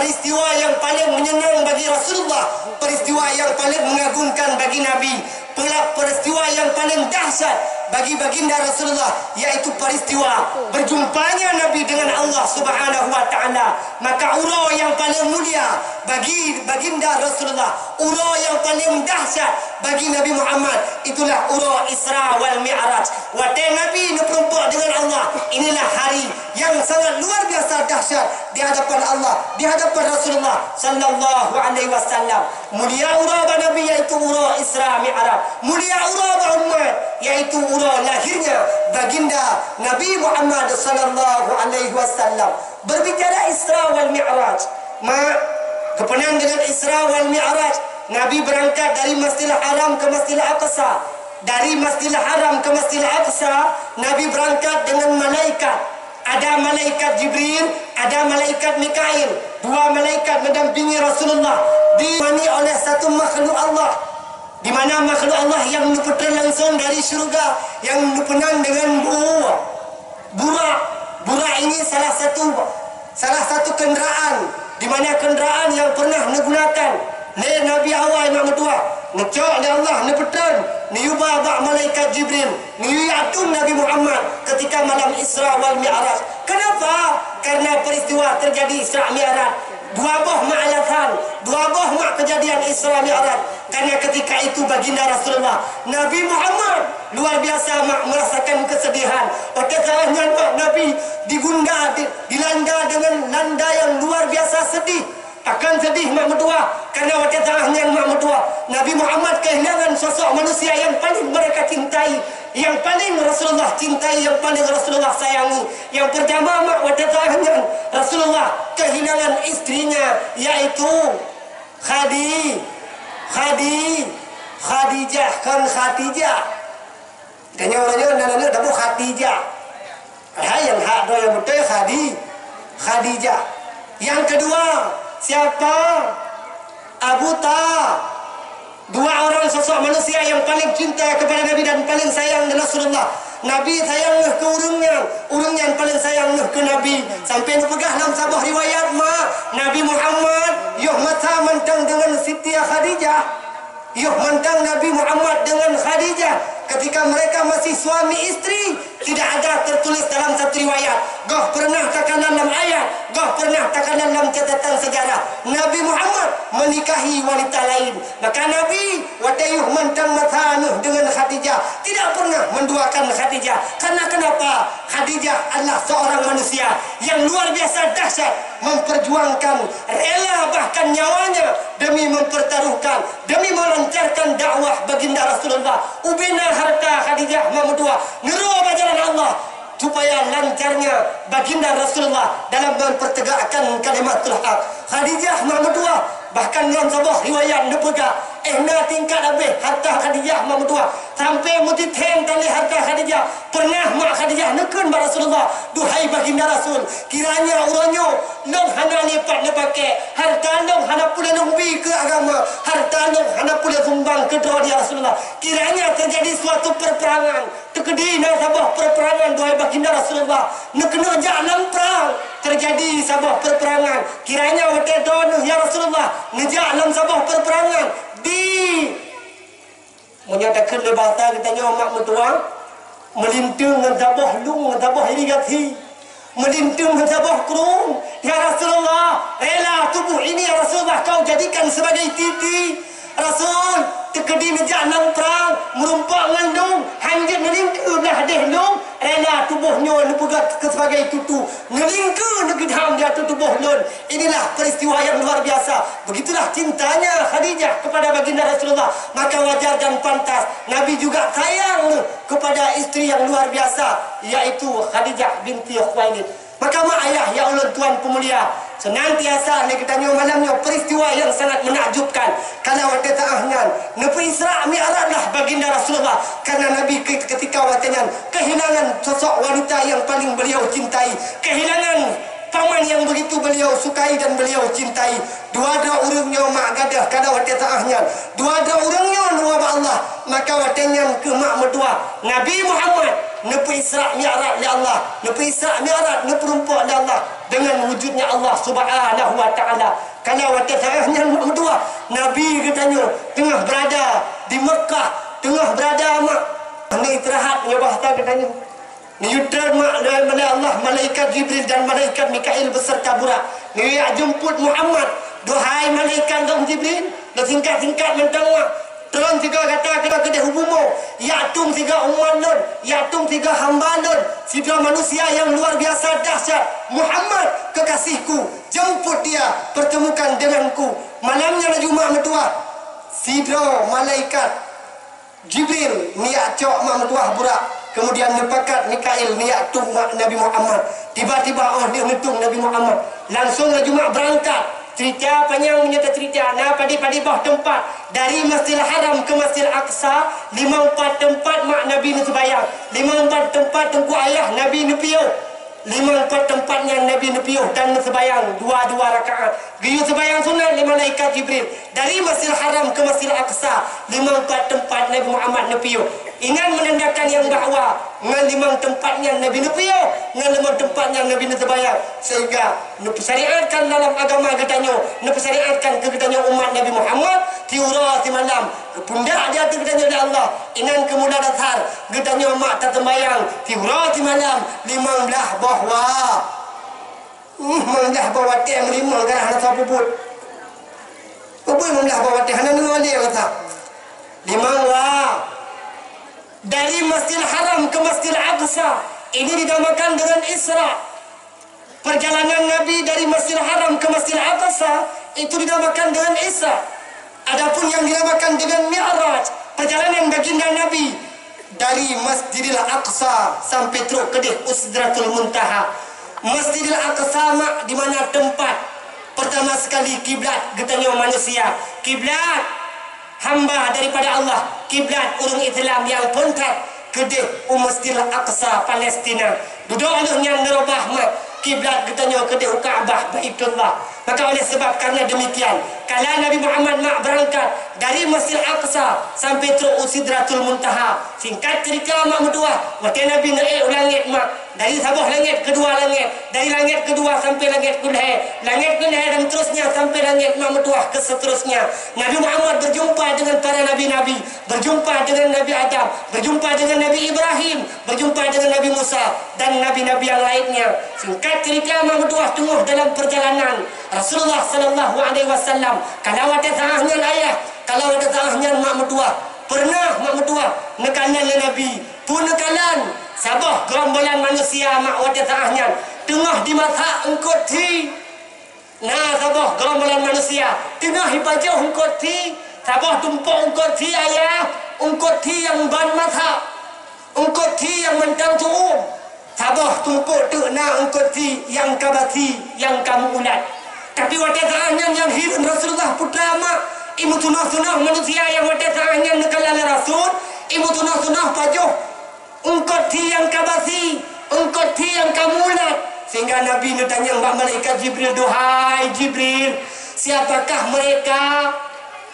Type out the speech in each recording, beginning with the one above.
peristiwa yang paling menyenang bagi Rasulullah, peristiwa yang paling mengagumkan bagi Nabi, peristiwa yang paling dahsyat bagi baginda Rasulullah, yaitu peristiwa berjumpanya Nabi dengan Allah Subhanahu wa taala. Maka ura yang paling mulia bagi baginda Rasulullah, ura yang paling dahsyat bagi Nabi Muhammad, itulah ura Isra wal Mi'raj. Wate Nabi berjumpa dengan Allah. Inilah hari yang sangat luar biasa dahsyat di hadapan Allah, di hadapan Rasulullah sallallahu alaihi wasallam. Mulia ura Nabi yaitu ura Isra Mi'raj. Mulia ura umat yaitu ura lahirnya baginda Nabi Muhammad sallallahu alaihi wasallam. Berbicara Isra wal Mi'raj, kepenan dengan Isra wal Mi'raj, Nabi berangkat dari Masjidil Haram ke Masjidil Aqsa. Dari Masjidil Haram ke Masjidil Aqsa, Nabi berangkat dengan malaikat. Ada malaikat Jibril, ada malaikat Mikail. Dua malaikat mendampingi Rasulullah, ditemani oleh satu makhluk Allah, di mana makhluk Allah yang menuputan langsung dari syurga, yang menupunan dengan burak. Burak ini salah satu kenderaan, di mana kenderaan yang pernah digunakan oleh Nabi awal Imam Dua. Ngecok oleh Allah, nepetan, niuba bak malaikat Jibril, niatun Nabi Muhammad ketika malam Isra wal Mi'raj. Kenapa? Karena peristiwa terjadi Isra Mi'raj. Dua buah ma'alatan, dua buah mak kejadian Isra Mi'raj. Karena ketika itu baginda Rasulullah, Nabi Muhammad luar biasa merasakan kesedihan. Oleh kerana Nabi dilanda dengan landa yang luar biasa sedih. Akan sedih mak mertua kerana waktu tangannya mak mertua. Nabi Muhammad kehilangan sosok manusia yang paling mereka cintai, yang paling Rasulullah cintai, yang paling Rasulullah sayangi. Yang pertama mak waktu tangannya Rasulullah kehilangan istrinya, yaitu Khadijah. Tanya orangnya nana dapat Khadijah. Yang hak do yang betul Khadijah. Yang kedua siapa? Abu Talib. Dua orang sosok manusia yang paling cinta kepada Nabi dan paling sayang dengan Rasulullah. Nabi sayang ke urungnya yang paling sayang ke Nabi. Sampai pegah dalam sebuah riwayat Nabi Muhammad mata mentang dengan Siti Khadijah. Mentang Nabi Muhammad dengan Khadijah ketika mereka masih suami istri. Tidak ada tertulis dalam satu riwayat. Goh pernah takkan dalam ayat, goh pernah takkan dalam catatan sejarah Nabi Muhammad menikahi wanita lain. Maka Nabi watayuh mentang matanuh dengan Khadijah, tidak pernah menduakan Khadijah. Karena kenapa? Khadijah adalah seorang manusia yang luar biasa dahsyat, memperjuangkan, rela bahkan nyawanya demi mempertaruhkan, demi melancarkan dakwah baginda Rasulullah. Ubina harta Khadijah memudua ngeruh bajaran Allah supaya lancarnya baginda Rasulullah dalam mempertegakkan kalimatul haq. Khadijah memudua bahkan dalam sebuah riwayat nepega tingkat habis harta Khadijah memudua sampai mutiteng tali harta Khadijah. Pernah mak Khadijah nekun pada Rasulullah, duhai baginda Rasul, kiranya uranyo long hana lipat ne pakai harta long hana pula nungbi ke agama, harta long hana pula sumbang ke doa dia Rasulullah. Kiranya terjadi suatu perperangan, terjadi sebuah perperangan duhai baginda Rasulullah, nekena jalan perang, terjadi sebuah perperangan. Kiranya waktu don ya Rasulullah ngejak dalam sebuah perperangan di menyatakan lebata katanya mak mertua melintung ngabah lung ngabah irigasi melintung ngabah kurung. Ya Rasulullah, rela tubuh ini ya Rasulullah kau jadikan sebagai titi. Rasul terkedi ngejak dalam perang merumpak ngandung hanjit melingku dah dehlung, rela tubuhnya lepegat sebagai tutu ngelingku negedam dia tubuh lun. Inilah peristiwa yang luar biasa. Begitulah cintanya Khadijah kepada baginda Rasulullah. Maka wajar dan pantas Nabi juga sayang kepada istri yang luar biasa, yaitu Khadijah binti Khuwailid. Maka mak ayah ya Allah tuan pemulia, senantiasa ni kita malamnya peristiwa yang sangat menakjubkan. Kalau waktu ta'ahnya nepi Isra Mi'raj lah baginda Rasulullah. Karena Nabi ketika waktunya kehilangan sosok wanita yang paling beliau cintai, kehilangan paman yang begitu beliau sukai dan beliau cintai. Dua-dua urangnya mak gadah kada wate taahnya. Dua-dua urangnya nuwa ba Allah, maka watenya ke mak medua. Nabi Muhammad nepi Isra Mi'raj li Allah, nepi Isra Mi'raj nepi rumpak li Allah dengan wujudnya Allah Subhanahu wa taala. Kalau wate taahnya mak medua, Nabi katanya tengah berada di Mekah, tengah berada mak ni istirahat ngabah ta katanya. Ni yudran mak oleh Allah, malaikat Jibril dan malaikat Mikail beserta Burak. Ni ya jemput Muhammad. Duhai malaikat dong Jibril, dah tingkat-tingkat mentang mak. Terang tiga kata kena kedai hubumo. Ya tung tiga umat nun, ya tung tiga hamba nun. Sidra manusia yang luar biasa dahsyat. Muhammad kekasihku, jemput dia, pertemukan denganku. Malamnya la Jumaat metua. Sidra malaikat Jibril niat cok mak metua Burak. Kemudian nepakat Mikail niat tung Nabi Muhammad. Tiba-tiba dia netung Nabi Muhammad. Langsung la Jumaat berangkat. Cerita panjang menyata cerita. Nah padi-padi bah tempat. Dari Masjidil Haram ke Masjidil Aqsa. 5-4 tempat mak Nabi ni sebayang. 5-4 tempat tengku ayah Nabi ni piuh. 5-4 tempatnya Nabi ni piuh dan sebayang 2-2 rakaat. Giyu sebayang sunat 5 malaikat Jibril. Dari Masjidil Haram ke Masjidil Aqsa. 5-4 tempat Nabi Muhammad ni piuh. Ingat menandakan yang bahawa dengan 5 tempatnya Nabi Nupiyo, dengan 5 tempatnya Nabi Nubayang, sehingga syariatkan dalam agama katanya, syariatkan ke katanya umat Nabi Muhammad tiura ti malam pundak dia tu katanya oleh Allah. Inan kemudian dasar katanya mak tak tembayang tiura ti malam 15 bahwa 15 bahwa teh 5 garah nak puput. Apa 15 bahwa teh hana nang dia kata 5 lah. Dari Masjidil Haram ke Masjidil Aqsa, ini dinamakan dengan Isra. Perjalanan Nabi dari Masjidil Haram ke Masjidil Aqsa itu dinamakan dengan Isra. Adapun yang dinamakan dengan Mi'raj, perjalanan baginda Nabi dari Masjidil Aqsa sampai terus ke Sidratul Muntaha. Masjidil Aqsa mak di mana tempat pertama sekali kiblat getanya manusia. Kiblat hamba daripada Allah, kiblat urang Islam yang pontat kedih Masjidil Aqsa Palestina. Duduk Allah yang nerobah mak kiblat katanya kedih Kaabah Baitullah. Maka oleh sebab karena demikian, kalau Nabi Muhammad mak berangkat dari Masjidil Aqsa sampai terus Sidratul Muntaha, singkat cerita mak berdua, waktu Nabi naik langit mak, dari sabah langit kedua langit, dari langit kedua sampai langit kulhe, langit kulhe dan terusnya sampai langit mak berdua ke seterusnya. Nabi Muhammad berjumpa dengan para nabi-nabi, berjumpa dengan Nabi Adam, berjumpa dengan Nabi Ibrahim, berjumpa dengan Nabi Musa dan nabi-nabi yang lainnya. Singkat cerita mak berdua tengah dalam perjalanan Rasulullah sallallahu alaihi wasallam, kalau ada tahahnya ayah, kalau ada tahahnya mak berdua, pernah mak berdua nekalan Nabi, pun nekalan sabah gerombolan manusia mak ada tahahnya tengah di mata engkau ti. Nah sabah gerombolan manusia tengah ibadah engkau ti, sabah tumpuk engkau ti ayah, engkau ti yang ban mata, engkau ti yang mentang tuum, sabah tumpuk tu na engkau ti yang kabati yang kamu ulat. Tapi wadah yang hidup Rasulullah putra mak, ibu tunah-tunah manusia yang wadah yang nekalan Rasul, ibu tunah-tunah pajuh, engkau ti yang kabasi, engkau ti yang kamulat. Sehingga Nabi tanya mbak malaikat Jibril, duhai Jibril, siapakah mereka?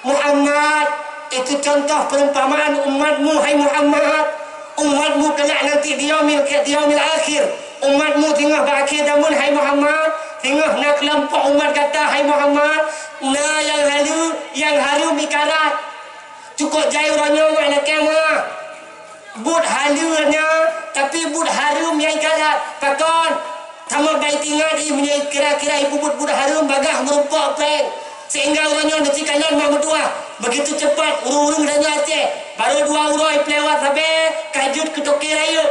Muhammad, itu contoh perumpamaan umatmu, hai Muhammad. Umatmu kelak nanti di yaumil akhir, umatmu tengah berakhir zaman, hai Muhammad. Tengah nak kelompok umat kata, hai Muhammad, nah yang haru mikarat cukup jaya orangnya makna kemah but halunya tapi but harum yang ikarat pakon sama baik tinggal di punya kira-kira ibu but harum bagah merupak peng sehingga orangnya nanti kanan mak berdua begitu cepat urung-urung dan Aceh baru 2 uroi pelewat sampai kajut ke Toki Raya,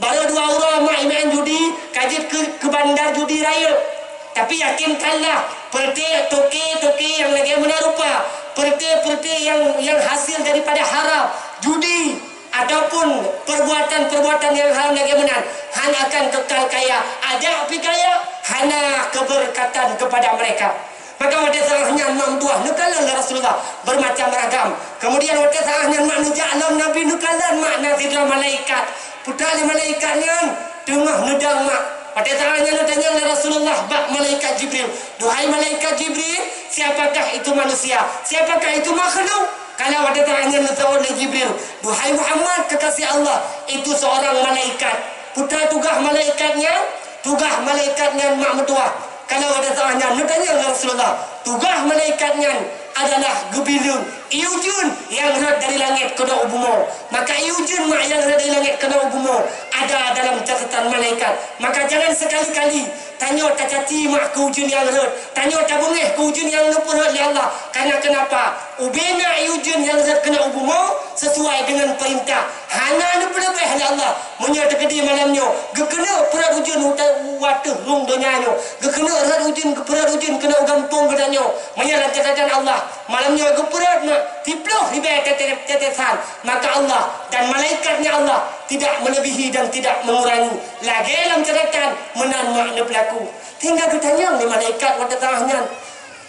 baru 2 uroi mak iman judi kajut ke bandar judi raya. Tapi yakinkanlah perti yang lagi menarupa, perti yang hasil daripada haram, judi ataupun perbuatan-perbuatan yang haram lagi menar, hanya akan kekal kaya. Ada api kaya, hanya keberkatan kepada mereka. Maka waktu salahnya enam dua nukalan Rasulullah bermacam ragam. Kemudian waktu salahnya makna alam Nabi nukalan makna tidak malaikat. Putra malaikatnya tengah nedang mak Pada tangannya tanya oleh Rasulullah bak malaikat Jibril. Duhai malaikat Jibril, siapakah itu manusia? Siapakah itu makhluk? Kalau ada tangannya oleh Jibril. Duhai Muhammad, kekasih Allah, itu seorang malaikat. Putra tugas malaikatnya mak mertua. Kalau ada tangannya tanya oleh Rasulullah, tugas malaikatnya adalah gebilun iujun yang rat dari langit kena ubumo. Maka iujun mak yang rat dari langit kena ubumo ada dalam catatan malaikat. Maka jangan sekali-kali tanya tacati mak ke ujun yang rat, tanya tabungeh ke ujun yang lepurhat oleh Allah. Karena kenapa? Ubena iujun yang rat kena ubumo sesuai dengan perintah. Hana lebih-lebih oleh Allah. Menyata kedi malamnya gekena perat ujun watuh rung donyanyo. Gekena rat ujun ke perat ujun kena ugampung gedanyo. Menyata catatan Allah. Malamnya geperat nak tiploh ribai tetesan. Maka Allah dan malaikatnya Allah tidak melebihi dan tidak mengurangi. Lagi dalam catatan menan makna pelaku. Tinggal ditanya oleh malaikat pada tangannya.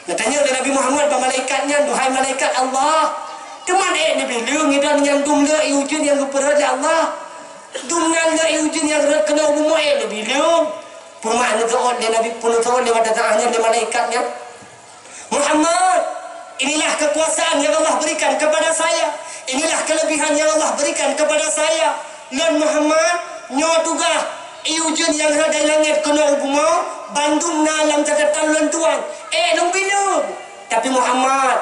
Ditanya oleh Nabi Muhammad pada malaikatnya, duhai malaikat Allah, teman ni bila ngidan yang dumna iujun yang geperat ya Allah. Dumna iujun yang kena umum ni bila. Permakna doa oleh Nabi pun doa lewat tangannya oleh malaikatnya. Muhammad, inilah kekuasaan yang Allah berikan kepada saya. Inilah kelebihan yang Allah berikan kepada saya. Lan Muhammad, nyo tugas iujun yang ada di langit kena ubumo, bandung nalam catatan lan tuan. Long binung. Tapi Muhammad,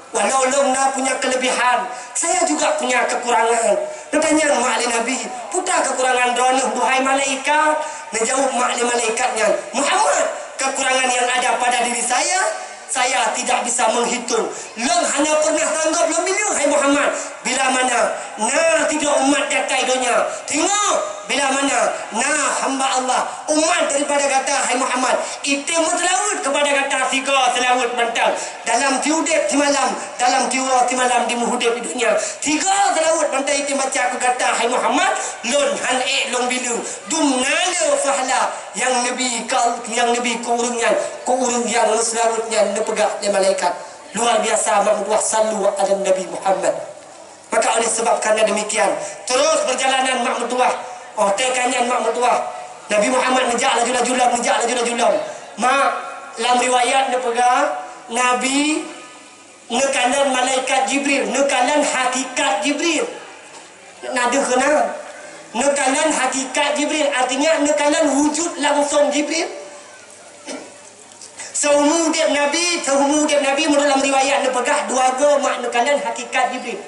walau long na punya kelebihan, saya juga punya kekurangan. Tanya mak Nabi, putar kekurangan donuh duhai malaikat. Menjawab mak malaikatnya, Muhammad, kekurangan yang ada pada diri saya tidak bisa menghitung. Long hanya pernah tanggap long bila hai Muhammad. Bila mana tidak umat datai dunia. Tengok bila mana hamba Allah umat daripada kata hai Muhammad. Itu mutlaut kepada kata tiga selawat mentang. Dalam tiudep di malam, dalam tiwa di malam di muhudep di dunia. Tiga selawat mentang itu baca aku kata hai Muhammad. Lon han long bilu. Dumnala fahala yang Nabi keurungan yang selawatnya pegak oleh malaikat. Luar biasa makmudah sallu ala Nabi Muhammad. Maka oleh sebab kerana demikian, terus perjalanan makmudah. Tekannya makmudah. Nabi Muhammad nejak laju-laju. Mak dalam riwayat dia pegang Nabi nekalan malaikat Jibril, nekalan hakikat Jibril. Nada kena. Nekalan hakikat Jibril artinya nekalan wujud langsung Jibril. Seumur dia Nabi dalam riwayat dia pegah dua go mak nekalan hakikat Jibril.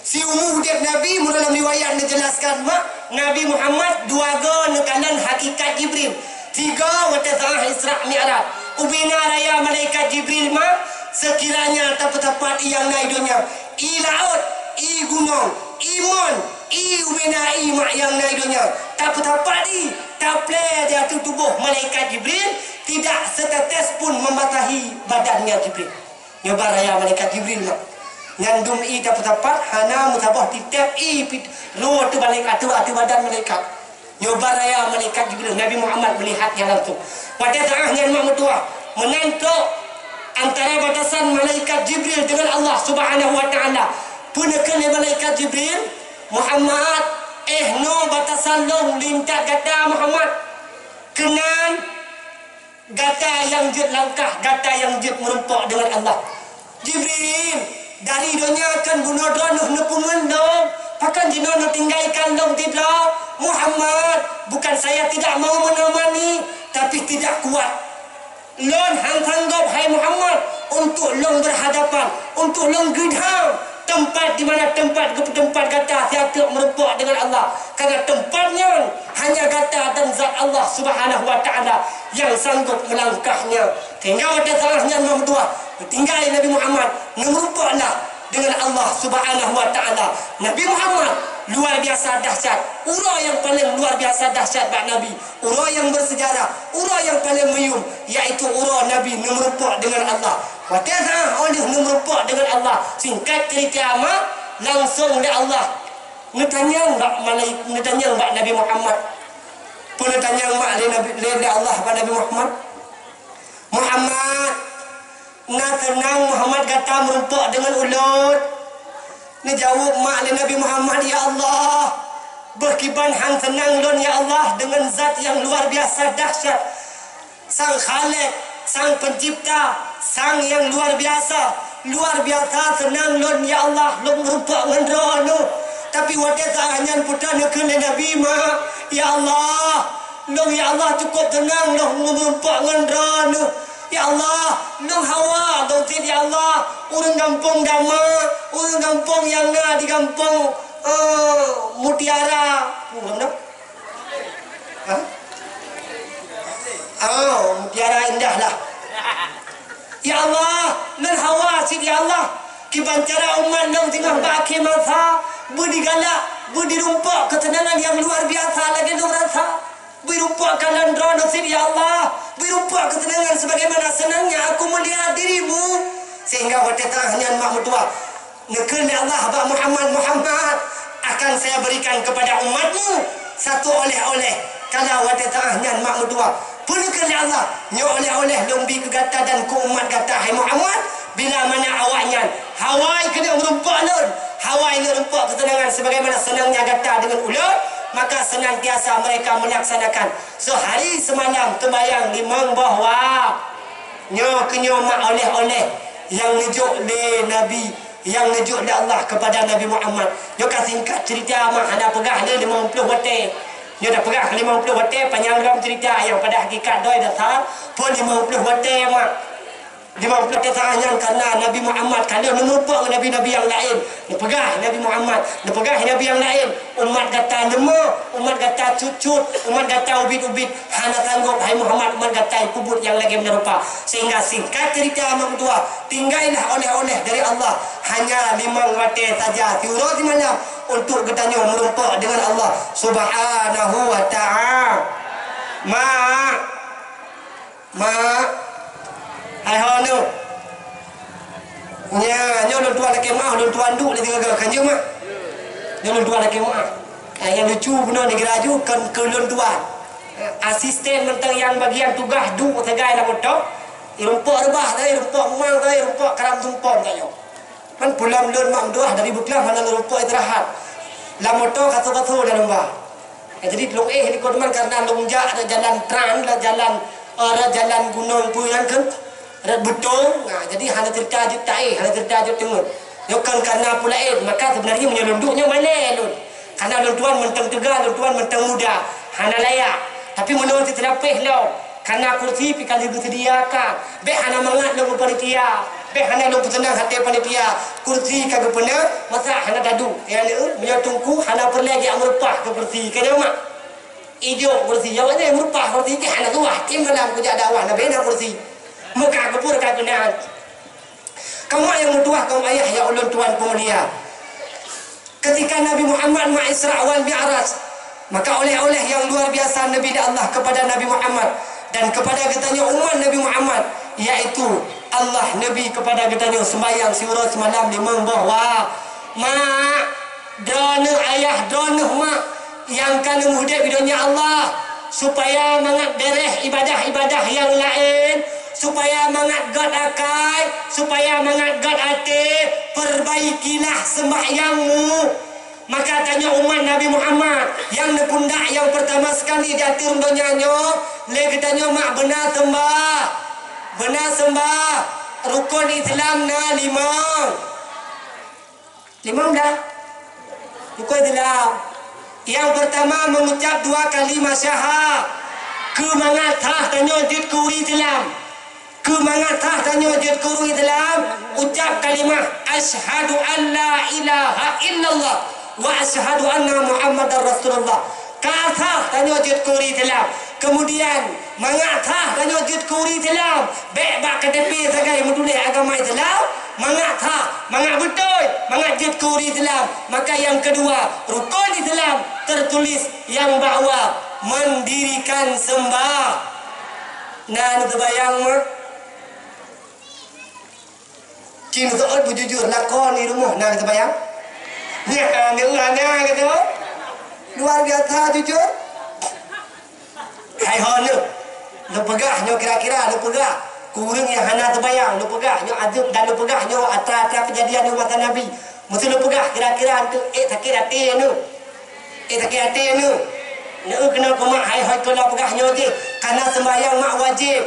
Si umur dia Nabi dalam riwayat dia jelaskan mak Nabi Muhammad dua go nekalan hakikat Jibril. Tiga wata tengah Isra Mi'raj. Ubina raya malaikat Jibril mak sekiranya tempat-tempat yang naik dunia. I laut, i gunung, i mon, i ubina i mak yang naik dunia. Tempat-tempat i taple dia tubuh malaikat Jibril tidak setetes pun mematahi badannya Jibril. Nyoba raya malaikat Jibril mak. Nyandum i dapat hana mutabah titep i ro tu balik atu badan malaikat. Nyoba raya malaikat Jibril. Nabi Muhammad melihatnya langsung. Pada tengahnya mak mertua menantuk antara batasan malaikat Jibril dengan Allah Subhanahu wa taala. Punakan malaikat Jibril, Muhammad no batasan long lintak kata Muhammad. Kenan gata yang jut langkah, gata yang jut merempak dengan Allah. Jibril dari dunia akan bunuh donuh nepungan dong. Pakan jinono tinggalkan dong tidak. Muhammad, bukan saya tidak mau menemani, tapi tidak kuat. Lon hang tanggap hai Muhammad untuk long berhadapan, untuk long gedang tempat di mana tempat kata siapa merempak dengan Allah. Karena tempatnya hanya kata dan zat Allah Subhanahu wa taala yang sanggup melangkahnya. Tinggal ada salahnya nombor dua. Tinggal Nabi Muhammad merempaklah dengan Allah Subhanahu wa taala. Nabi Muhammad luar biasa dahsyat. Urang yang paling luar biasa dahsyat bak Nabi. Urang yang bersejarah, urang yang paling meyum, iaitu urang Nabi merempak dengan Allah. Watiasa oleh merempak dengan Allah. Singkat cerita amat langsung oleh Allah. Ngetanya mbak Nabi Muhammad. Pun tanya mak le Allah pada Nabi Muhammad. Muhammad, nak tenang Muhammad kata merempak dengan ulut. Ni jawab mak le Nabi Muhammad, ya Allah, berkiban hang tenang lon ya Allah dengan zat yang luar biasa dahsyat. Sang Khalik, sang pencipta, sang yang luar biasa tenang lon ya Allah lon rupa ngendro nu. Tapi wadah tak hanya putra nekun Nabi ma ya Allah lon ya Allah cukup tenang lon rupa ngendro nu. Ya Allah, nung Hawa, dautin ya Allah, urang kampung Dama, urang kampung yang di kampung Mutiara, mana? Mutiara Indah lah. Ya Allah, nung Hawa, sid ya Allah, kibancara umat nung tengah baki masa, budi galak, budi rumpak, ketenangan yang luar biasa lagi nung rasa. Berumpak kalan drone sid ya Allah, berumpak ketenangan sebagaimana senangnya aku melihat dirimu, sehingga waktu hanya mak mertua nekun ya Allah Abah Muhammad akan saya berikan kepada umatmu satu oleh-oleh kalau waktu hanya mak mertua pun nekun ya Allah nyo oleh-oleh lumbi ke gata dan ku umat gata hai Muhammad bila mana awaknya hawai kena merumpak lon hawai merumpak ketenangan sebagaimana senangnya gata dengan ular, maka senantiasa mereka melaksanakan sehari semalam tembayang limang bahwa nyo mak oleh-oleh yang nejuk le Nabi, yang nejuk le Allah kepada Nabi Muhammad. Nyo singkat cerita mak ada pegah le 50 hotel. Nyo dah pegah 50 hotel panjang dalam cerita yang pada hakikat doi dasar pun 50 hotel mak. 50 hanya karena Nabi Muhammad kalau menumpuk Nabi-Nabi yang lain dia pegah Nabi Muhammad, dia pegah Nabi yang lain, umat kata lemah, umat kata cucut, umat kata ubit-ubit, hana sanggup hai Muhammad, umat kata kubut yang lagi menerupa. Sehingga singkat cerita mak dua, tinggallah oleh-oleh dari Allah hanya 5 wate saja tiura di malam untuk ketanya merumpuk dengan Allah Subhanahu wa ta'ala. Hai hono. Nya nyo lu tuan laki mah, lu tuan duk di tengah kanjeng mah. Nyo lu tuan laki mah. Yang lucu benar ni geraju kan ke lu tuan. Asisten mentang yang bagian tugas duk tegai nak motor. Irumpok rebah tadi, irumpok mang tadi, irumpok karam tumpon tayo. Kan pulang lun mak doah dari Buklang mana irumpok istirahat. La motor kata-kata dalam bah. Jadi long ni kodeman karena longjak ada jalan tram, ada jalan gunung puyang kan. Ada betul, jadi hanya cerita ajut ta'i, hanya cerita ajut tengok. Yokan karena pula maka sebenarnya menyelunduknya mana lun. Karena lun tuan mentang tegar, lun tuan mentang muda, hanya layak. Tapi menurut terapih lo, karena kursi pikal disediakan. Be hanya mangat lo panitia, be hanya lo tenang hati panitia. Kursi kagak pernah, masa hanya dadu. Yang menyatungku hanya perlagi yang merupah ke kursi. Kenapa mak? Ijo kursi, jawabnya merupah kursi ke hanya tuah. Kim malam kerja dakwah, nak bina kursi. Muka kepur kagunaan. Kamu yang mutuah kaum ayah ya ulun tuan pemulia. Ketika Nabi Muhammad Isra wal Mi'raj, maka oleh-oleh yang luar biasa Nabi Allah kepada Nabi Muhammad dan kepada katanya umat Nabi Muhammad, yaitu Allah Nabi kepada katanya sembahyang siura semalam limang bahwa mak dona ayah dona mak yang kana muhdik bidonya Allah supaya mangat dereh ibadah-ibadah yang lain, supaya mangat God akai, supaya mangat God ate, perbaikilah sembahyangmu. Maka tanya umat Nabi Muhammad yang nepundak yang pertama sekali diatur donyanya, le tanya mak benar sembah rukun Islam na 5 dah rukun Islam. Yang pertama mengucap 2 kalimat syahadat. Kemangatah tanya jid kuri Islam. Kemangatah tanya jid kuri Islam. Ucap kalimah asyhadu an la ilaha illallah wa asyhadu anna Muhammadar Rasulullah. Kata tanya jid kuri Islam. Kemudian mangatah tanya jid kuri Islam. Baik bak kedepi sagai mendulih agama Islam. Mangat betul, mangat jid kuri Islam. Maka yang kedua, rukun Islam tertulis yang bahawa mendirikan sembah. Nah, itu bayang mah. Cina tu berjujur lakon di rumah. Nah, itu bayang. Ya, ngana gitu. Luar biasa jujur. Hai hono. Lu pegah nyo kira-kira lu pegah. Kurang yang hana terbayang, lu pegah nyo adub dan lu pegah nyo atra-atra kejadian umat Nabi. Mesti lu pegah kira-kira tu sakit hati nu. Tak kira hati ni. Nak kena kemak hai tolak pegahnya je. Karena sembahyang mak wajib.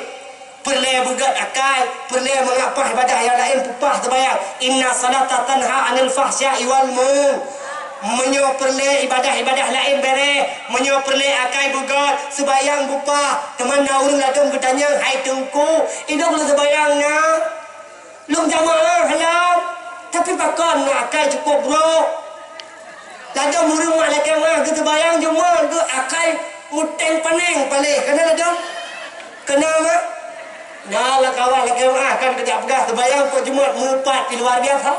Perlu begat akal, perlu mengapa ibadah yang lain pupah terbayang. Inna salata tanha anil fahsya'i wal munkar. Menyo perlu ibadah-ibadah lain bere, menyo perlu akal begat, sembahyang pupah. Teman naurung ladung bertanya, hai tengku, hidup lu sembahyang na. Lung jamaah halam. Tapi pakon nak akal cukup bro. Ladung murung mak lakang mah ke sembahyang cuma tu akal muteng paneng paling. Kena ladung? Kena mah? Nah lah kawan lagi kan kejap pegah sembahyang kok Jumaat mupat luar biasa.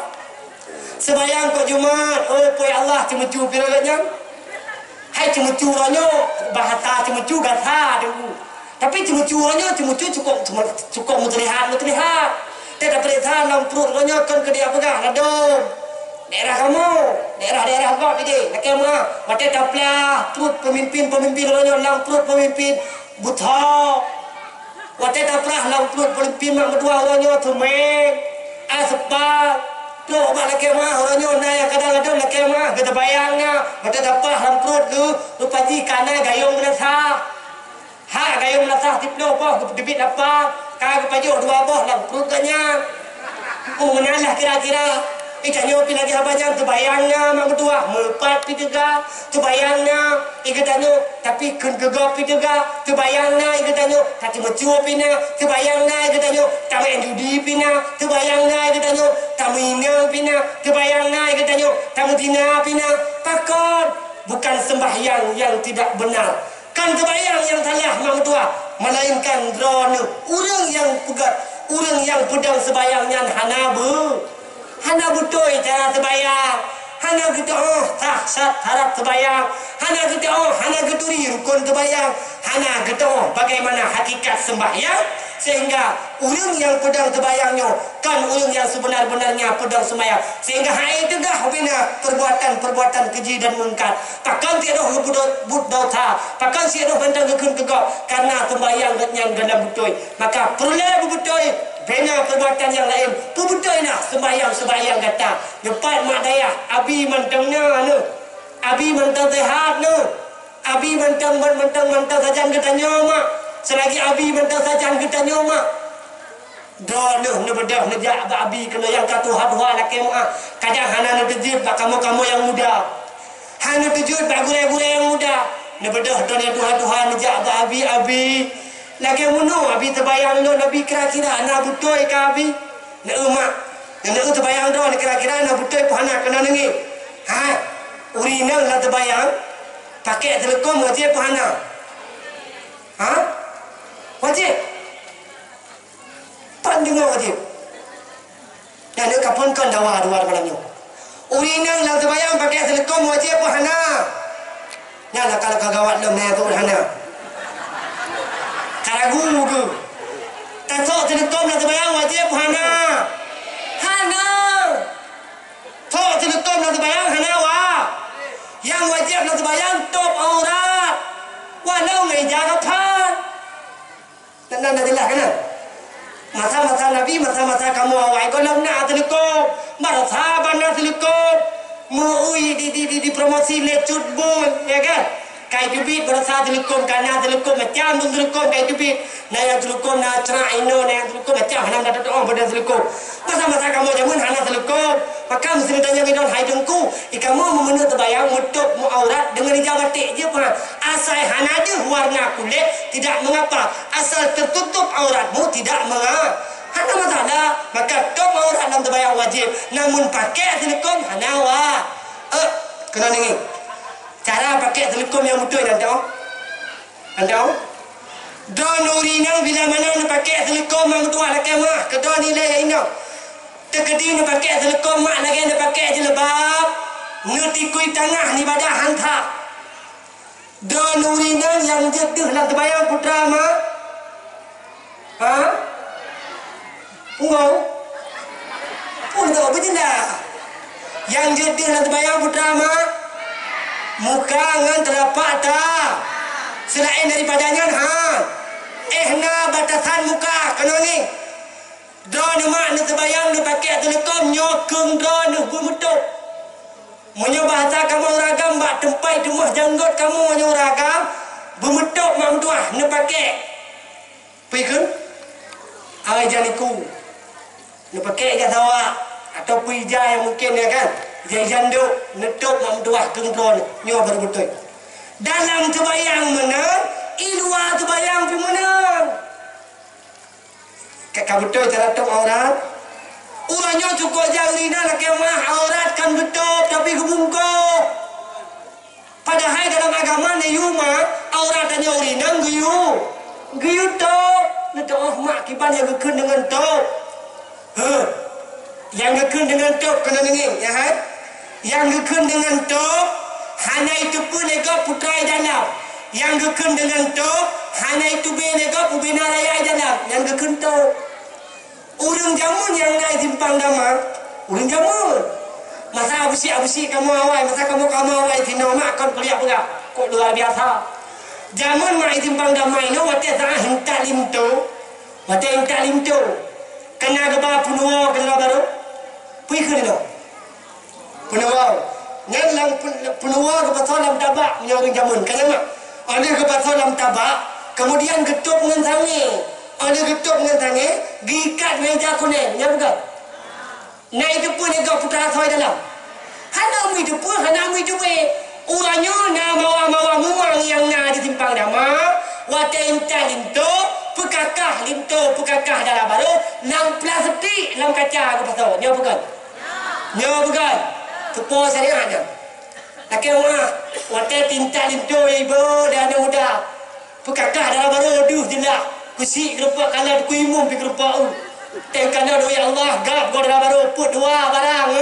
Sembahyang kok Jumaat, oh poi Allah cemecu piraganya. Hai cemecu ronyo bahasa cemecu gasa tu. Tapi cemecu ronyo cemecu cukup terlihat. Tak perintah dalam perut ronyo kan kejap pegah ladom. Daerah kamu, daerah kau pilih. Nak mah, mata taplah perut pemimpin ronyo dalam perut pemimpin buta. Waktu tak pernah lang perut pemimpin mak berdua orangnya tu main. Sepat. Tu obat laki mah orangnya na yang kadang-kadang laki mah kita bayangnya. Waktu tak pernah lang perut tu lupa ji kana gayung menasah. Ha gayung menasah tiplo apa debit apa. Kau kepajuk dua boh lang perut kanya. Menalah kira-kira. Ikannya pi lagi abang terbayangnya mak berdua mepat pi tega terbayangnya ikatnya tapi kun gegap pi tega terbayangnya ikatnya tak cuma cuap pina terbayangnya ikatnya tak main judi pina terbayangnya ikatnya tak minum pina terbayangnya ikatnya tak mutina pina takut bukan sembahyang yang tidak benar kan terbayang yang salah mak berdua melainkan drone orang yang pegat orang yang pedang sembahyangnya hanabu hana betul cara terbayang. Hana kita sah harap terbayang. Hana kita hana geturi rukun terbayang. Hana kita bagaimana hakikat sembahyang sehingga orang yang pedang terbayangnya kan orang yang sebenar-benarnya pedang sembahyang sehingga hai tegah bina perbuatan-perbuatan keji dan mungkar. Takkan tiada hubud dosa. Takkan tiada bentang gegap karena sembahyang yang dalam betul. Maka perlu betul bina perbuatan yang lain. Betul nak sembahyang kata. Depan mak dayah. Abi mentangnya nu. Abi mentang sehat nu. Abi mentang sajan katanya mak. Selagi abi mentang sajan katanya mak. Dah nu bedah nejak abi kena yang katuha-tuha laki mak. Kadang hana terjud bak kamu-kamu yang muda. Hana terjud bak gure-gure yang muda. Nu bedah dan tuha-tuha nejak abi. Lagi muno abi terbayang lo nabi kira-kira anak betul ke abi nak umak nak terbayang do kira-kira anak betul pun anak kena nengi ha urina lah terbayang pakai telekom wajib pun anak ha wajib pandang wajib dan nak kapan kan dua malamnya urina lah terbayang pakai telekom wajib pun anak nyala kalau kagawat lo nak tu anak ragu ke tak sok telekom nak terbayang wajib hana sok telekom nak terbayang hana yang wajib nak terbayang top aurat walau meja kapan dan jelas kan masa-masa Nabi masa-masa kamu awal kalau nak telekom masa bandar telekom muui di promosi lecut bun ya kan kai dubit berasa telekom kana telekom macam tu telekom kai dubit na yang telekom na cerak ino na yang telekom macam hanam dah orang pada telekom masa-masa kamu jamun hana telekom maka mesti tanya midon hai dengku kamu memenuhi terbayang mutuk mu aurat dengan hijab batik je pun asal hana je warna kulit tidak mengapa asal tertutup auratmu tidak mengapa hana masalah maka top aurat dalam terbayang wajib namun pakai telekom hana kena dengar cara pakai telekom yang betul anda don urina bila mana nak pakai telekom yang betul laki mak kedua nilai yang ini terkedi nak pakai telekom mak lagi nak pakai je lebab ngerti kui tengah ni badak hantar don urina yang jeduh nak terbayang putra mak punggau berjenda yang jeduh nak terbayang putra mak muka ngan telapak tak selain daripadanya na batasan muka kena ni drone mak ni terbayang ni pakai telekom nyokeng drone bermutuk Menyo bahasa kamu ragam bak tempai rumah janggut kamu menyo ragam bermetok mam tuah ne pakai. Pikun? Ai janiku. Ne pakai je sawa atau puija yang mungkin ya kan. Jai janduk netok mam tuah kengkron nyo berbetul. Dalam terbayang menang, iluar terbayang pi menang. Kakak betul cara tok aurat. Urangnya cukup jarina nak kemah aurat kan betul tapi kebungkuk. Padahal dalam agama ni yuma aurat hanya urina guyu. Guyu tok. Netok mak kiban yang gekun dengan tok. Yang gekun dengan tok kena denging ya hai. Yang gekun dengan tok hanya itu pun ego putrai dalam. Yang gekun dengan tok hanya itu pun ego ubina raya dalam. Yang gekun tok. Urang jamun yang naik timpang dama, urang jamun. Masa abusi kamu awal, masa kamu awal tina mak kan kuliah pula. Kok luar biasa. Jamun mai timpang dama ini wate tak hinta limto. Wate hinta limto. Kena geba punuo kena baru. Pui kena. Punuo. Ngan lang punuo geba solam tabak punya urang jamun. Kena mak. Ada geba solam tabak, kemudian getuk dengan tangi. Ada getuk dengan tangan, gikat meja kuning, ya bukan? Nah itu pun ego putra soi dalam. Hana mu itu pun, hana mu itu we. Urangnya na mawa mumang yang na di timpang dama, wate inta linto, pekakah linto, pekakah dalam baru, lang plastik, lang kaca ke pasal, ya bukan? Ya bukan? Tepo syariatnya. Laki rumah, wate tinta linto ibu dan muda, pekakah dalam baru, duh jelas. Kusi gerupa kalah ku imum pi gerupa u. Tengkana do ya Allah gap go dalam baru put dua barang.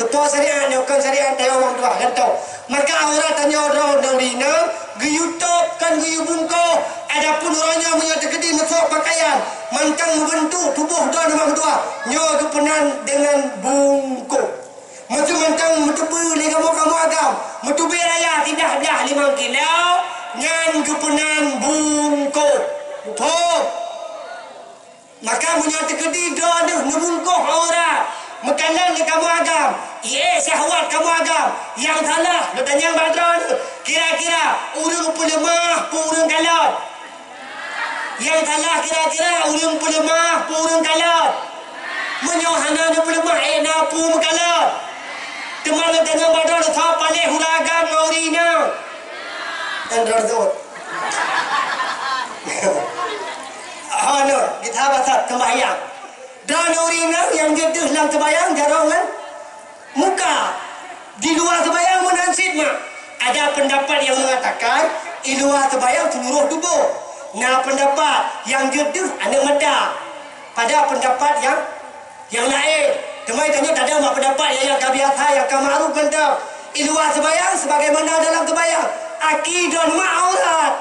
Tepo syariat kan syariat tayo mang dua kan tau. Maka aurat tanya orang daurina geyutop kan geyu bungko. Adapun orangnya punya tegedi masuk pakaian mantang membentuk tubuh dan mang dua. Nyo kepenan dengan bungko. Macam mantang metubu ni kamu agam. Metubu raya tidak dah 5 kilo. Ngan kepenan bungko pop maka punya tegedi dah ngebungko aurat makanan ni kamu agam syahwat kamu agam yang salah lu tanya badran kira-kira urang pelemah urang kalot yang salah kira-kira urang pelemah urang kalot menyohana ni pelemah napu kalot teman lu tanya badran tha paleh huragam ngaurina dan radzot. No, kita bahasa tembayang. Dan urina yang geduh dalam tembayang jarongan muka. Di luar tembayang menansit mak. Ada pendapat yang mengatakan di luar tembayang seluruh tubuh. Nah pendapat yang geduh anak mata. Pada pendapat yang lain. Temai tanya tak ada mak pendapat yang biasa yang kamaruf benda. Di luar tembayang sebagaimana dalam tembayang. Akidah mak aurat.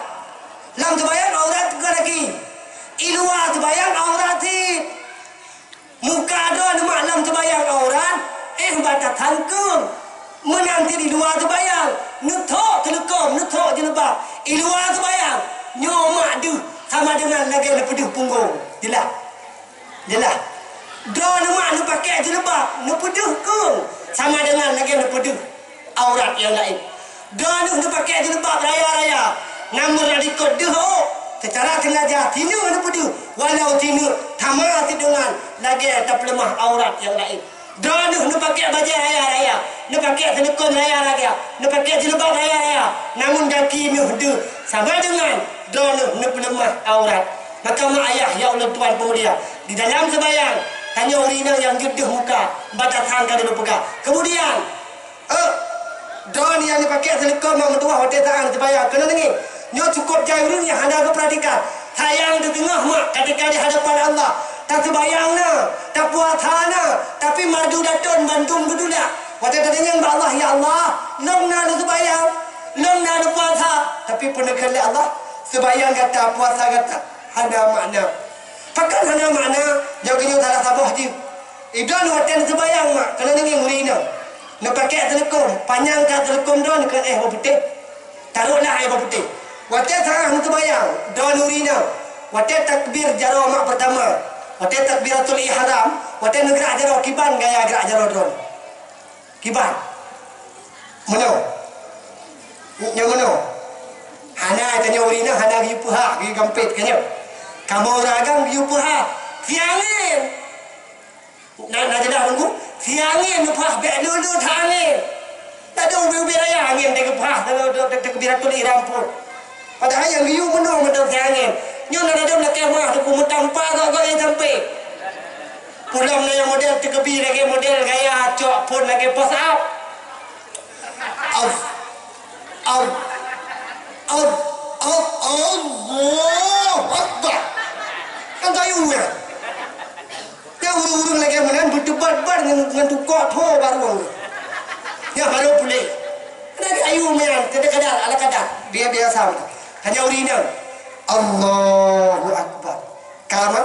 Dalam terbayang aurat bukan lagi. Iluar terbayang aurat si. Muka don mak dalam terbayang aurat. Batat hangkung. Menanti di luar terbayang. Nutok telekom, nutok jelebab. Iluar terbayang. Nyomak duh. Sama dengan lagi lepeduh punggung. Jelas? Jelas? Don mak nu pakai jelebab. Lepeduh kung. Sama dengan lagi lepeduh aurat yang lain. Dan dia pakai jelebab raya-raya. Nama radikot dia. Secara sengaja. Tinu ada pada. Walau tinu. Tamah dengan. Lagi tak lemah aurat yang lain. Dan dia pakai baju raya-raya. Dia pakai telekom raya-raya. Dia pakai jelebab raya-raya. Namun daki dia. Sama dengan. Dan dia lemah aurat. Maka mak ayah ya Allah Tuhan pemulia. Di dalam sebayang. Tanya urina yang geduh muka. Batasan kan dia pegang. Kemudian. Don yang dipakai telekom memang hotel tangan terbayang. Kena dengar. Nyo cukup jairun yang anda keperhatikan. Sayang di tengah mak ketika di hadapan Allah. Tak terbayang na. Tak puasa na. Tapi madu datun bantum bedudak. Waktu tadinya Allah ya Allah. Long na ada terbayang. Long na ada puasa. Tapi pernah kali Allah. Sebayang kata puasa kata. Hana makna. Pakan hana makna. Jauh salah sabah je. Idan hotel terbayang mak. Kena dengar murina. Nak pakai telekom, panjangkan telekom don ke air putih. Taruhlah air putih. Waktu sarah nak terbayang, don urina. Waktu takbir jaro mak pertama. Waktu takbiratul ihram, waktu nak gerak jaro kiban gaya gerak jaro don. Kiban. Mana? Yang mana? Hana tanya urina, hana giu puha, giu gampit kanya. Kamu ragam giu puha, tiangin. Nak jadi apa ku? Tiangin puha, belulu thangin. Tak ada ubi raya angin tega puha, tega birat tuli rampur. Padahal yang giu mana menang tiangin. Nyo nak ada nak kemah, aku mentampa tak kau yang sampai. Pulang yang model tegebi lagi model gaya cok pun lagi post up. Allah Akbar. Kan tahu ya. Dia urung-urung lagi mana berdebat-debat dengan tukok tho baru. Ya baru pulih. Ada ayu men, kadang-kadang ala kadang. Dia biasa. Hanya urina. Allahu Akbar. Kamu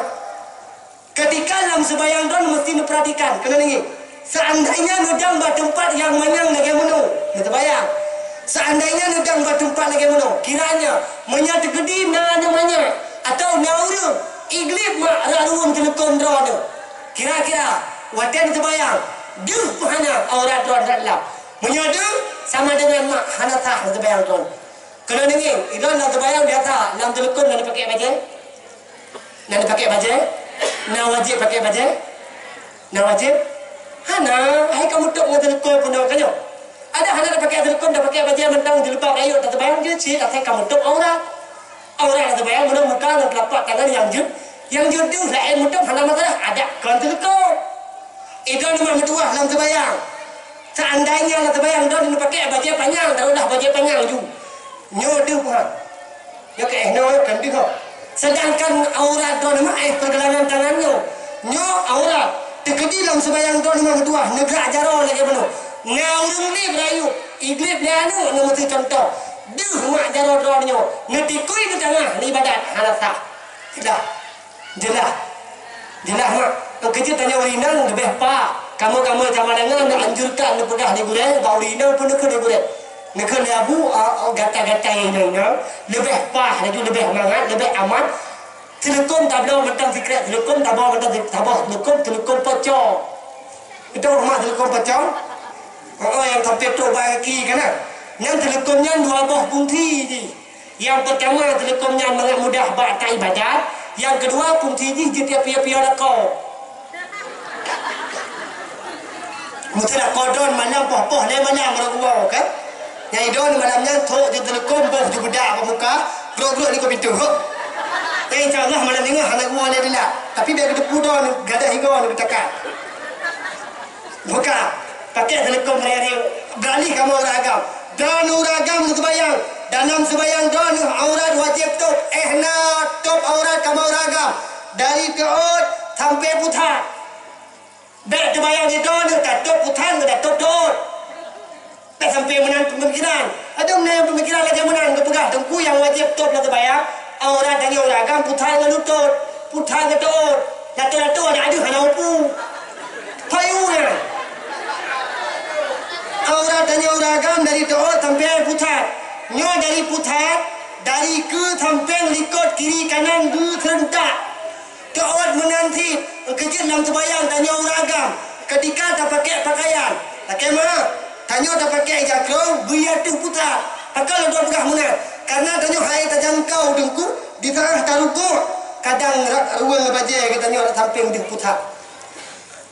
ketika dalam sembahyang don mesti perhatikan. Kena ni. Seandainya nudang ba tempat yang menyang lagi menu. Kita bayang. Seandainya nudang ba tempat lagi menu. Kiranya menya tegedi nanya manya atau nauru iglip mak raruang telekom drone. Kira-kira watan kita bayang. Duh hanya aurat drone dalam. Menya sama dengan mak hana tah kita bayang drone. Kena ni, idon nak terbayang biasa, dalam telekon nak pakai baju? Nak pakai baju? Nak wajib pakai baju? Nak wajib? Hana, hai kamu tok dengan telekon pun nak kanyo. Ada hana nak pakai telekon, nak pakai baju mentang dilepak ayo tak terbayang je, cik tak kamu tok aurat. Aurat tak terbayang mudah muka nak telapak tangan yang jut. Yang jut tu lain mudah hana masalah, ada kan telekon. Idon memang betul dalam terbayang. Seandainya nak terbayang don nak pakai baju panjang, taruhlah baju panjang ju. Nyodu Tuhan. Ya ke kan dia. Sedangkan aurat don mak pergelangan tangannya. Nyo aurat tegedi dalam sembahyang don mak dua negara jaro lagi beno. Ngaurung ni berayu. Iglip ni anu nak mesti contoh. Duh mak jaro donnya. Ngetikui ke tengah ni ibadat halasa. Jelas mak. Kerja tanya urina lebih pak. Kamu sama dengan nak anjurkan nak pedah ni boleh. Bau urina pun nak kena boleh. Nak abu gata-gata yang lainnya lebih pah lagi lebih semangat lebih aman. Telekom tak belum mentang secret telekom tak bawa mentang tabah telekom pocong. Itu rumah telekom pocong. Yang sampai tu bagi kan. Yang telekomnya dua buah fungsi je. Yang pertama telekomnya sangat mudah buat ibadat. Yang kedua fungsi je dia pia-pia kau. Mesti nak kodon malam poh-poh le malam orang kan. Yang idon malamnya tok je telekom boh je budak apa muka grok-grok ni kau pintu hok. Insyaallah malam ni hana gua ni dia. Tapi biar kita pudon gadah higo ni bercakap. Buka pakai telekom hari-hari beralih kamu ragam. Dan ragam sembahyang. Dalam sembahyang don aurat wajib top. Top aurat kamu ragam. Dari teot sampai putar. Dak sembahyang di don tak top putar dak top tot. Tak sampai menang pemikiran. Ada menang pemikiran lagi menang ke pegah. Tengku yang wajib top nak terbayang. Aurat dan ragam putar ke lutut. Putar ke tot. Latu-latu ada hana upu. Payunya. Aurat dan ragam dari tot sampai putar. Nyo dari putar. Dari ke sampai likut kiri kanan du serentak. Tot menanti. Kejut dalam terbayang dan ragam. Ketika tak pakai pakaian. Pakai mana? Tanya tak pakai jakong, biar tu putar. Pakal dua pegah mana? Karena tanya hai tak jangkau dengku di tengah taruku. Kadang ruang baja kita tanya tak samping di putar.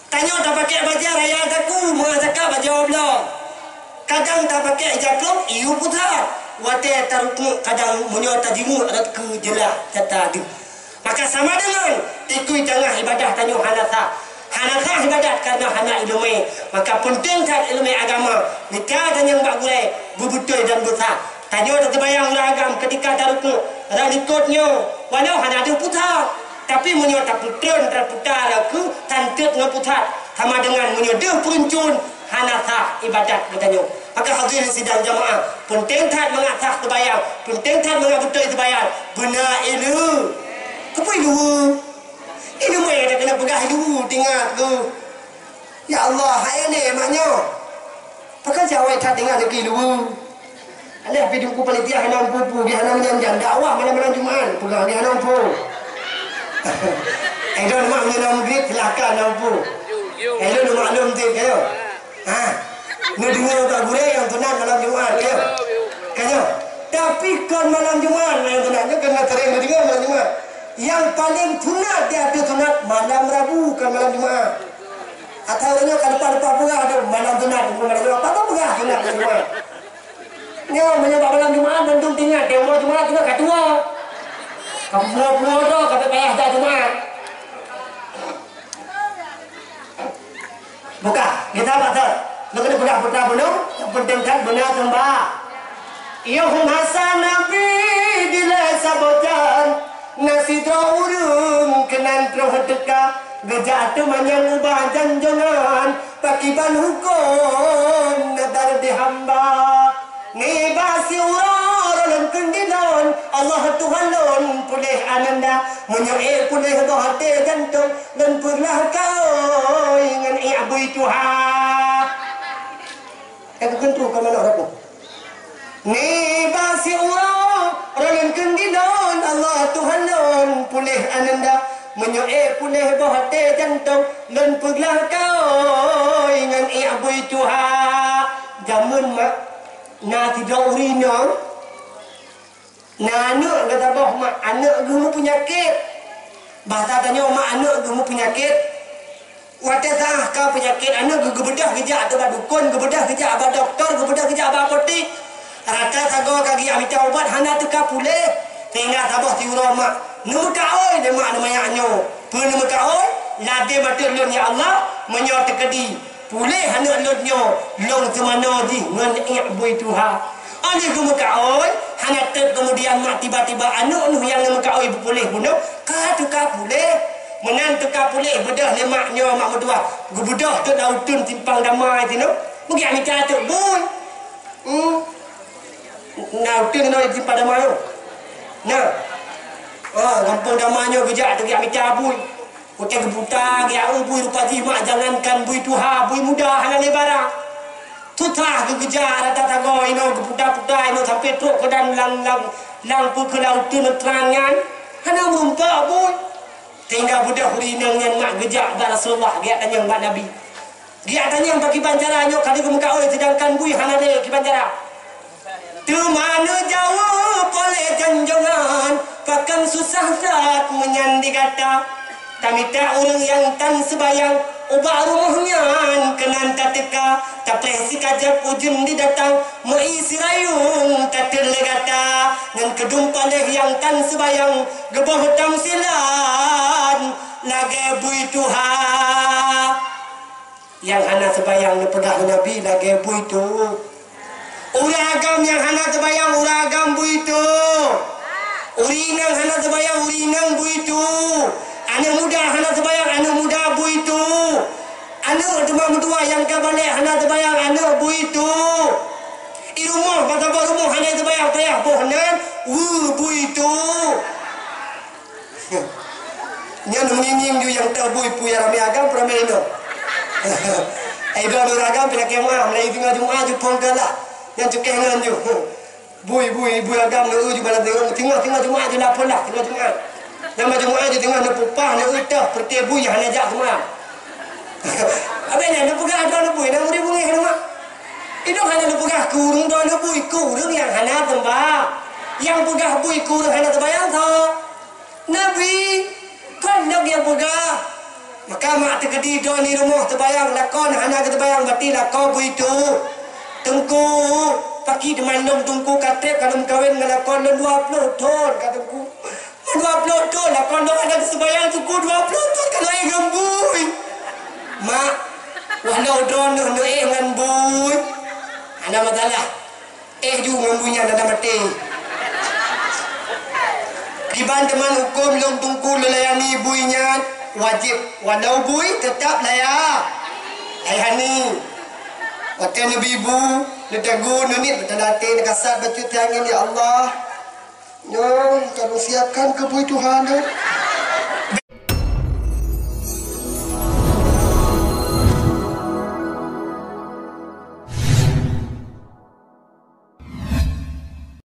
Tanya tak pakai baja raya aku, mengatakan baja belum. Kadang tak pakai jakong, iu putar. Wate taruku kadang munyo tajimu ada ke jelah kata di. Maka sama dengan ikut tengah ibadah tanya halasa. Hanakah ibadat karena hana ilmu. Maka penting tak ilmu agama. Nikah dan yang bak gulai bebutul dan besar. Tanya tak terbayang agam ketika taruku ralikotnya walau hana ada putar. Tapi menyo tak putron terputar aku tantut dengan putar. Sama dengan menyo dah peruncun hanakah ibadat katanya. Maka hadirin sidang jamaah, penting tak mengatah terbayang, penting tak mengabutul terbayang. Benar ilmu. Apa ilmu? Ini mai dah kena pegah dulu tinggal tu. Ya Allah, hai ni maknya. Pakai jawai tak tinggal lagi dulu. Alah pergi ku panitia hanam pupu, dia hanam jam dakwah malam-malam Jumaat, pegang dia hanam pu. Ai don mak menam grit silakan hanam pu. Ai don maklum tu kayo. Ha. Ni dengar tak gurih yang tunat malam Jumaat ya. Kaya. Tapi kan malam Jumaat yang tunatnya kena sering dengar malam Jumaat. Yang paling tunat dia ada tunat malam Rabu kan malam Jumaat. Atau orangnya kan depan-depan pegah ada malam tunat malam Jumaat. Apa pegah tunat malam Jumaat. Ni menyebab malam Jumaat bentuk tinggal demo Jumaat juga kat tua. Kamu tu kata payah dah Jumaat. Buka, kita baca. Lagu ni budak-budak penuh, yang penting kan benar sembah. Ia Hasan Nabi dilai sabotan, nasi urung kenan terus teka, gejak tu manyang ubah janjongan, pakiban hukum nadar dihamba. Ni basi urang kendinon, Allah Tuhan lon pulih ananda, menyuai pulih hati jantung, dan purlah kau ingan i'bui Tuhan. Aku kentu ke mana aku? Ni basi orang kendinon, Allah Tuhan lon pulih ananda, menyuai pulih hati jantung, dan purlah kau ingan i'bui Tuhan. Jamun mak na tidak urinya na anak kata bah mak anak gumu penyakit bahasa tanya mak anak gumu penyakit watesah kau penyakit anak gugu bedah kerja atau dukun gebedah kerja abah doktor gebedah kerja abah apotek rata sago kaki amita ubat hana teka pulih sehingga sabah tiura mak nu kaoi de mak namanya anyo pun nu kaoi lade batur lun ya Allah menyo tekedi pulih anak lutnya long semana di ngan i'bui Tuhan. Ani gumu kaoi hanya kemudian mak tiba-tiba anak nu yang nama kaoi pulih bunuh ka tu ka pulih menan tu ka pulih bedah lemaknya mak mertua gubudah tu dautun timpang damai tino mungkin ami catuk boy nautun no timpang damai nah gampang damainya gejak tu ami cabui Utai kebuta, dia bui rupa mak jangankan bui tuha, bui muda hana lebarang. Tutah kegejar ada tago ino kebuta-buta ino sampai truk ke dan lang pu ke laut tu neterangan. Hana mumpah bui. Tinggal budak hurinang yang mak gejak pada Rasulullah, dia tanya mak Nabi. Dia tanya bagi bancaranya kali ke muka oi sedangkan bui hana le ke bancara. Tu mana jawab oleh janjongan, pakan susah saat menyandi kata. Kami tak orang yang tan sebayang ubah rumahnya kenan tak teka tak presi kajak ujung didatang mengisi rayung tak terlegata dan kedung paleh yang tan sebayang gebah hitam silan lagi bui Tuhan yang hana sebayang pedah Nabi lagi bui tu uragam yang hana sebayang uragam bui tu urinang hana sebayang urinang bui tu anak muda hana terbayang anak muda bu itu. Anak cuma berdua yang kabalik hana terbayang anak bu itu. Di rumah pada rumah hana terbayang payah bohnan bu itu. Nyan menyinying ju yang tak bu ipu yang ramai agam ramai itu. Ai dua agam pina kemah mulai tengah Jumaat ju ponggalah. Yang cukeh ngan ju. Bu agam nu ju bala tengah Jumaat ju lapor lah tengah Jumaat. Yang macam Jumaat je tengah nak pupah nak utah pertebu yang nak ajak semua. Abang ni nak pegah ada nak bui nak muri bungi kan mak. Itu hanya nak pegah kurung dah nak bui kurung yang hana tembak. Yang pegah bui kurung hana terbayang tau. Nabi kan nak yang pegah. Maka mak terkedi dah ni rumah terbayang lakon hana terbayang berarti lakon bui tu. Tengku pagi deman long tungku katep kalau kawin dengan lakon 20 ton kataku. 20 ton lah kalau ada sebayang tuku 20 ton kalau ngambui mak walau don no ngambui ada masalah juga ngambuinya ada mati kiban teman hukum long tungku melayani ibunya wajib walau bui tetap layak ayani waktu nabi ibu letagu nunit betanate nakasat baca tangan ya Allah. Nyong, kalau siapkan kebutuhan